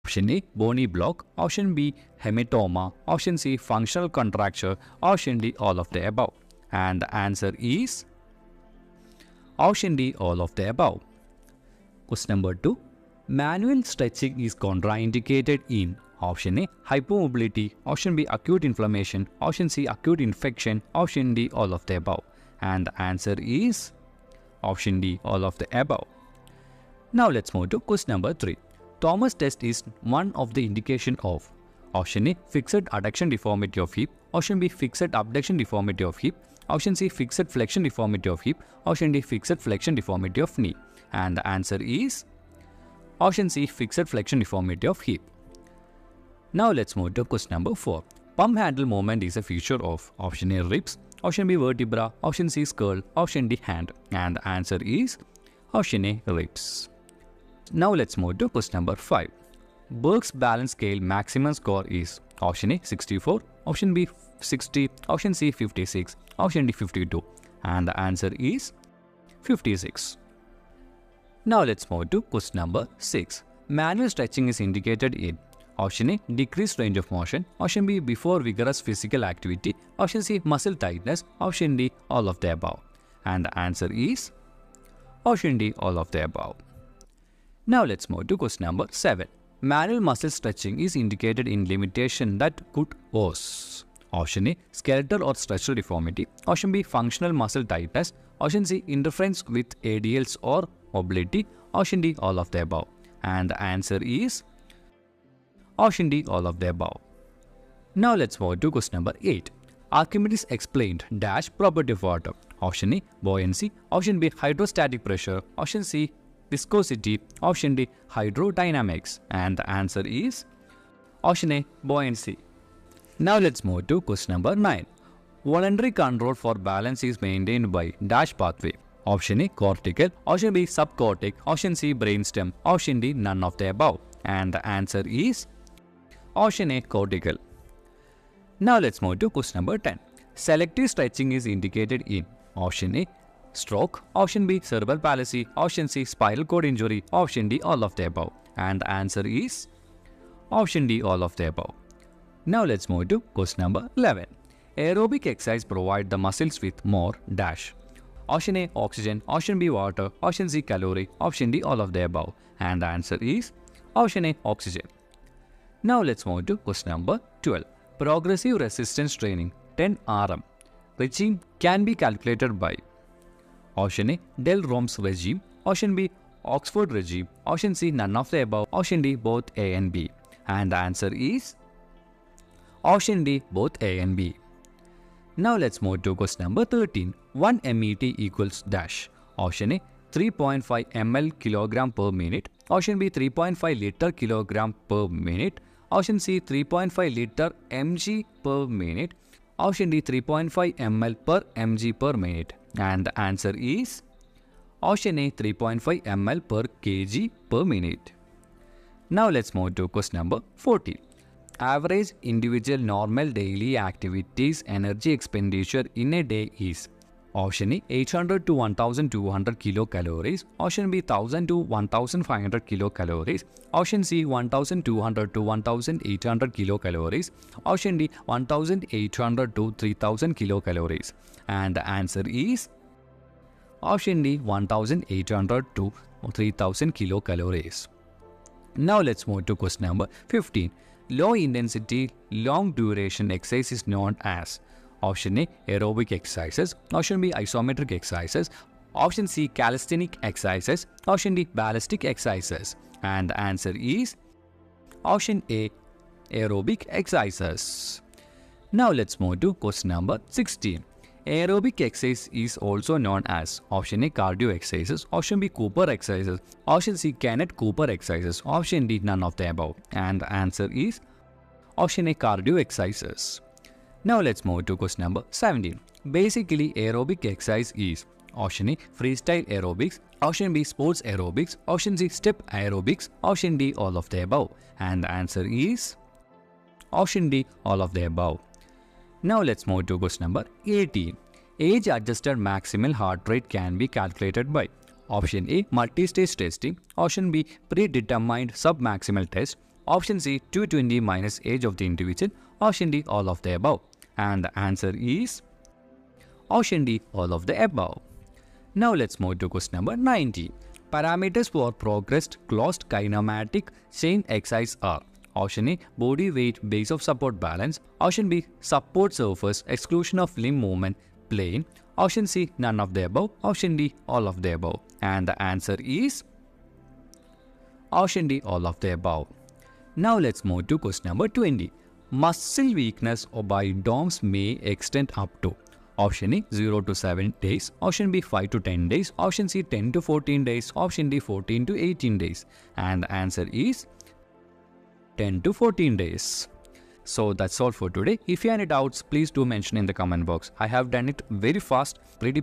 Option A, bony block. Option B, hematoma. Option C, functional contracture. Option D, all of the above. And the answer is option D, all of the above. Question number 2. Manual stretching is contraindicated in option A, hypomobility. Option B, acute inflammation. Option C, acute infection. Option D, all of the above. And the answer is option D, all of the above. Now let's move to question number 3. Thomas test is one of the indication of option A, fixed adduction deformity of hip. Option B, fixed abduction deformity of hip. Option C, fixed flexion deformity of hip. Option D, fixed flexion deformity of knee. And the answer is option C, fixed flexion deformity of hip. Now let's move to question number 4. Pump handle movement is a feature of option A, ribs. Option B, vertebra. Option C, skull. Option D, hand. And the answer is option A, ribs. Now let's move to question number 5. Berg's balance scale maximum score is option A, 64. Option B, 60. Option C, 56. Option D, 52. And the answer is 56. Now let's move to question number 6. Manual stretching is indicated in option A, decreased range of motion. Option B, before vigorous physical activity. Option C, muscle tightness. Option D, all of the above. And the answer is option D, all of the above. Now let's move to question number 7. Manual muscle stretching is indicated in limitation that could cause option A, skeletal or structural deformity. Option B, functional muscle tightness. Option C, interference with ADLs or mobility. Option D, all of the above. And the answer is option D, all of the above. Now let's move to question number 8. Archimedes explained dash property of water. Option A, buoyancy. Option B, hydrostatic pressure. Option C, viscosity. Option D, hydrodynamics. And the answer is option A, buoyancy. Now let's move to question number 9. Voluntary control for balance is maintained by dash pathway. Option A, cortical. Option B, subcortic. Option C, brainstem. Option D, none of the above. And the answer is option A, cortical. Now let's move to question number 10. Selective stretching is indicated in option A, stroke. Option B, cerebral palsy. Option C, spinal cord injury. Option D, all of the above. And the answer is option D, all of the above. Now let's move to question number 11. Aerobic exercise provide the muscles with more dash. Option A, oxygen. Option B, water. Option C, calorie. Option D, all of the above. And the answer is option A, oxygen. Now let's move to question number 12. Progressive resistance training 10 RM regime can be calculated by option A, Del Rom's regime. Option B, Oxford regime. Option C, none of the above. Option D, both A and B. And the answer is option D, both A and B. Now let's move to question number 13. 1 MET equals dash. Option A, 3.5 ml kilogram per minute. Option B, 3.5 liter kilogram per minute. Option C, 3.5 liter mg per minute. Option D, 3.5 ml per mg per minute. And the answer is option A, 3.5 ml per kg per minute. Now let's move to question number 14. Average individual normal daily activities energy expenditure in a day is option A, 800 to 1200 kilocalories. Option B, 1000 to 1500 kilocalories. Option C, 1200 to 1800 kilocalories. Option D, 1800 to 3000 kilocalories. And the answer is option D, 1800 to 3000 kilocalories. Now let's move to question number 15. Low intensity, long duration exercise is known as option A, aerobic exercises. Option B, isometric exercises. Option C, calisthenic exercises. Option D, ballistic exercises. And the answer is option A, aerobic exercises. Now let's move to question number 16. Aerobic exercise is also known as option A, cardio exercises. Option B, Cooper exercises. Option C, Kenneth Cooper exercises. Option D, none of the above. And the answer is option A, cardio exercises. Now let's move to question number 17. Basically, aerobic exercise is option A, freestyle aerobics. Option B, sports aerobics. Option C, step aerobics. Option D, all of the above. And the answer is option D, all of the above. Now let's move to question number 18. Age-adjusted maximal heart rate can be calculated by option A, multi-stage testing. Option B, predetermined submaximal test. Option C, 220 minus age of the individual. Option D, all of the above. And the answer is option D, all of the above. Now let's move to question number 90. Parameters for progressed closed kinematic chain exercise are: option A, body weight, base of support balance. Option B, support surface, exclusion of limb movement, plane. Option C, none of the above. Option D, all of the above. And the answer is option D, all of the above. Now let's move to question number 20. Muscle weakness by DOMS may extend up to: option A, 0 to 7 days. Option B, 5 to 10 days. Option C, 10 to 14 days. Option D, 14 to 18 days. And the answer is 10 to 14 days. So that's all for today. If you have any doubts, please do mention in the comment box. I have done it very fast, pretty